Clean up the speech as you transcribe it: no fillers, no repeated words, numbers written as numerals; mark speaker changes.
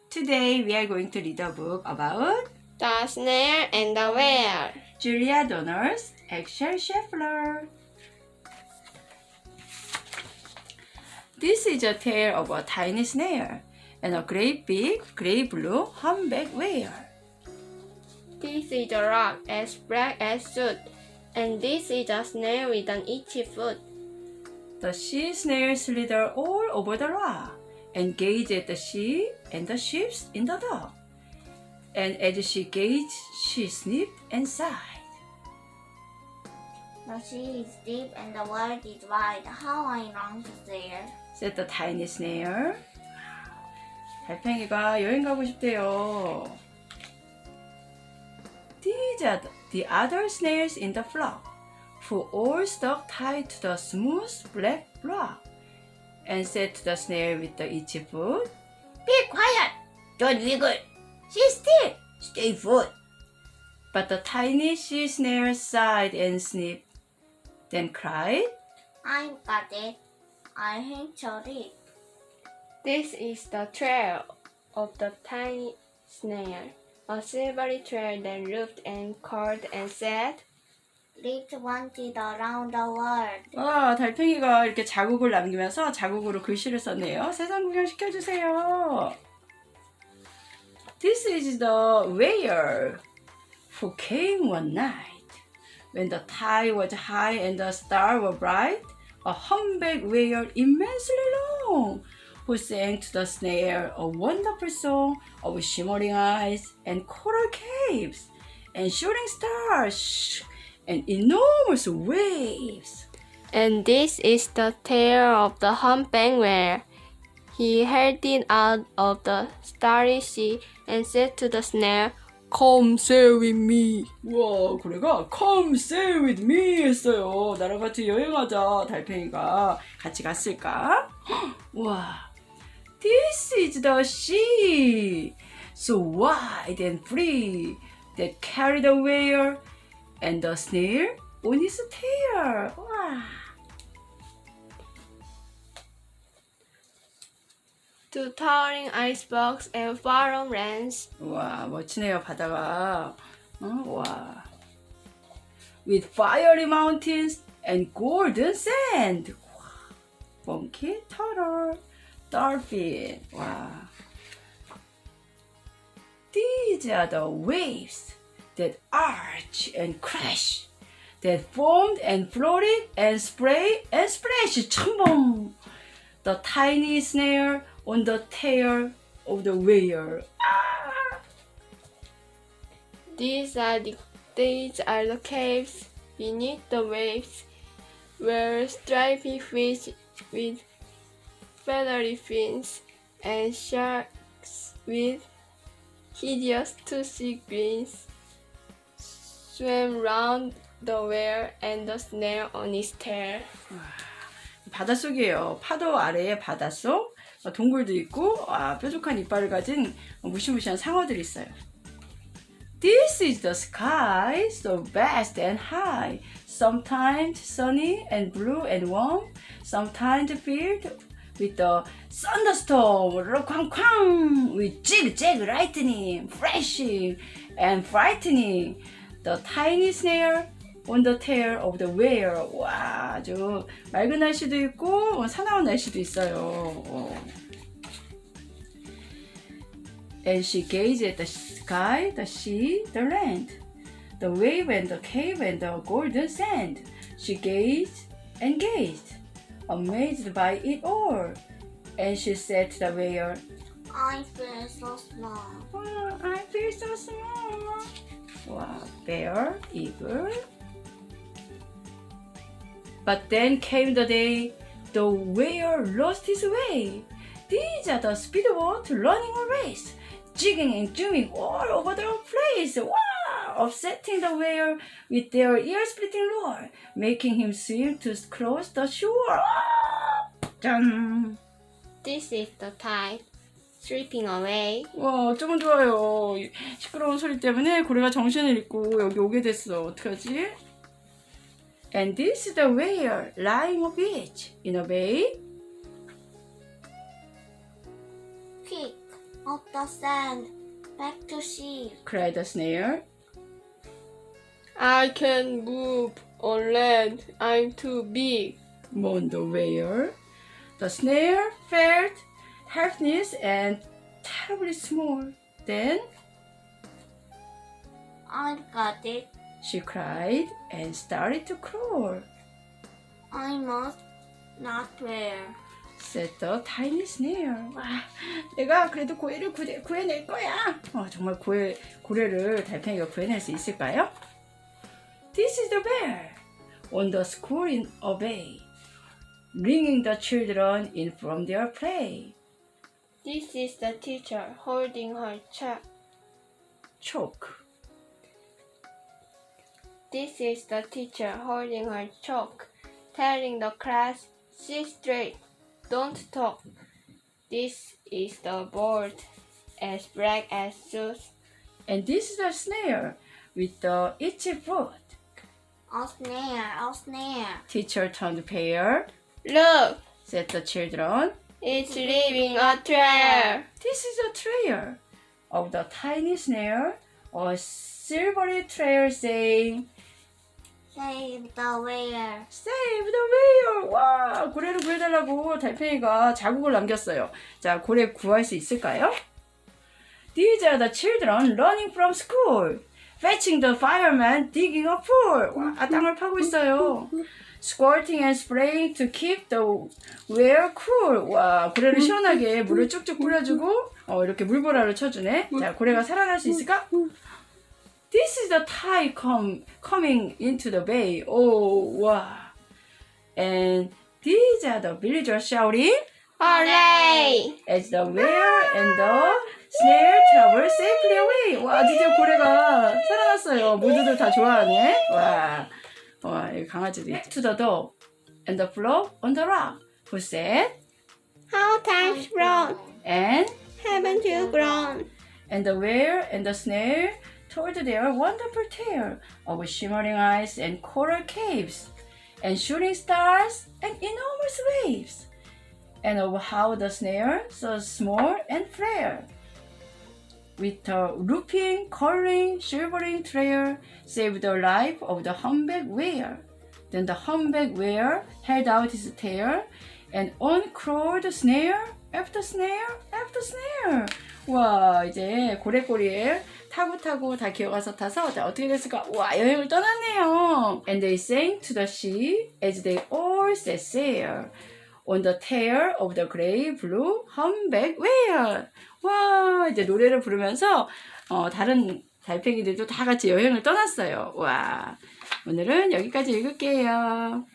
Speaker 1: Today we are going to read a book about
Speaker 2: The snail and the whale.
Speaker 1: Julia Donaldson, Axel Scheffler. This is a tale of a tiny snail and a great big grey blue humpback whale.
Speaker 2: This is a rock as black as soot, and this is a snail with an itchy foot.
Speaker 1: The sea snail slithered all over the rock and gazed at the sea and the ships in the dock. And as she gazed, she sniffed and sighed.
Speaker 3: The sea is deep and the world is wide. How I long to sail.
Speaker 1: Said the tiny snail. 달팽이가 여행 가고 싶대요. These are the other snails in the flock, who all stuck tied to the smooth black rock, and said to the snail with the itchy foot,
Speaker 3: Be quiet! Don't wiggle! Sit still! Stay put!
Speaker 1: But the tiny sea snail sighed and sniffed, then cried,
Speaker 3: I've got it. I hate it.
Speaker 2: This is the trail of the tiny snail, a silvery trail that looped and curled and said,
Speaker 3: Lived wanted around the world.
Speaker 1: 와, 달팽이가 이렇게 자국을 남기면서 자국으로 글씨를 썼네요. 세상 구경 시켜주세요. This is the whale who came one night. When the tide was high and the stars were bright, a humpback whale immensely long, who sang to the snail a wonderful song of shimmering eyes and coral caves and shooting stars and enormous waves.
Speaker 2: And this is the tale of the humpback whale. He held it out of the starry sea and said to the snail, Come sail with me.
Speaker 1: 와, 그래가 Come sail with me 했어요. 나랑 같이 여행하자. 달팽이가 같이 갔을까? 와, This is the sea, so wide and free, that carried the whale and the snail on his tail. 와.
Speaker 2: Two towering icebergs and far-off lands.
Speaker 1: 와, 멋지네요, 바다가. 와. With fiery mountains and golden sand. 와. Monkey, turtle, dolphin. 와. These are the waves that arch and crash, that foamed and floated and spray and splash. 첨벙. The tiny snail on the tail of the whale.
Speaker 2: These are the caves beneath the waves, where stripy fish with feathery fins and sharks with hideous toothy grins swam round the whale and the snail on its tail.
Speaker 1: 바닷속이에요. 파도 아래에 바닷속. 동굴도 있고 뾰족한 이빨을 가진 무시무시한 상어들이 있어요. This is the sky, so vast and high, sometimes sunny and blue and warm, sometimes filled with the thunderstorm, 쾅쾅, with jig-jig lightning, flashing and frightening. The tiny snail on the tail of the whale. 와, 아주 맑은 날씨도 있고 사나운 날씨도 있어요. And she gazed at the sky, the sea, the land, the wave and the cave and the golden sand. She gazed and gazed, amazed by it all. And she said to the whale,
Speaker 3: I feel so small.
Speaker 1: oh, I feel so small. Wow, bear, eagle. But then came the day the whale lost his way. These are the speedboats running a race, jigging and zooming all over the place. Wow! Upsetting the whale with their ear-splitting roar, making him swim to close the shore. 짠!
Speaker 2: This is the tide sweeping away.
Speaker 1: 와, 어쩌면 좋아요. 시끄러운 소리 때문에 고래가 정신을 잃고 여기 오게 됐어. 어떡하지? And this is the whale lying on a beach in a bay.
Speaker 3: Quick,
Speaker 2: of the sand back to sea.
Speaker 1: cried the snail.
Speaker 2: I can't move on land. I'm too big.
Speaker 1: Moaned the whale. The snail felt helpless and terribly small. Then
Speaker 2: I've got it.
Speaker 1: she cried and started to crawl,
Speaker 2: I must not wear.
Speaker 1: said the tiny snail. 와, 내가 그래도 고래를 구해낼 거야. 정말 고래를 달팽이가 구해낼 수 있을까요? This is the bell on the school in a bay, ringing the children in from their play.
Speaker 2: This is the teacher holding her
Speaker 1: Choke.
Speaker 2: This is the teacher holding her chalk, telling the class, sit straight, don't talk. This is the board, as black as soot.
Speaker 1: And this is the snail with the itchy foot.
Speaker 2: A snare.
Speaker 1: Teacher turned pale,
Speaker 2: Look,
Speaker 1: said the children.
Speaker 2: it's leaving a trail.
Speaker 1: This is a trail of the tiny snail, a silvery trail saying,
Speaker 2: Save the whale.
Speaker 1: Save the whale! 와, 고래를 구해달라고 달팽이가 자국을 남겼어요. 자, 고래 구할 수 있을까요? These are the children running from school, fetching the fireman digging a pool. 와, 땅을 파고 있어요. Squirting and spraying to keep the whale cool. 와, 고래를 시원하게 물을 쭉쭉 뿌려주고 이렇게 물보라를 쳐주네. 자, 고래가 살아날 수 있을까? This is the tide coming into the bay. Oh, wow. And these are the villagers shouting
Speaker 2: Hooray!
Speaker 1: as the whale and the snail travel safely away. 와, 드디어 고래가 살아났어요. 모두들 다 좋아하네. 와, 여기 강아지도 있죠. To the dog and the frog on the rock, who said,
Speaker 2: How time's flown,
Speaker 1: and
Speaker 2: haven't you grown?
Speaker 1: And the whale and the snail told their wonderful tale of shimmering eyes and coral caves, and shooting stars and enormous waves, and of how the snail, so small and frail, with a looping, curling, shivering trail, saved the life of the humpback whale. Then the humpback whale held out his tail, and on crawled snail after snail after snail. 와, 이제 고래꼬리에 타고 다 기어가서 타서 자, 어떻게 됐을까? 와, 여행을 떠났네요. And they sang to the sea as they all set sail on the tail of the gray blue humpback whale. 와, 이제 노래를 부르면서 다른 달팽이들도 다 같이 여행을 떠났어요. 와, 오늘은 여기까지 읽을게요.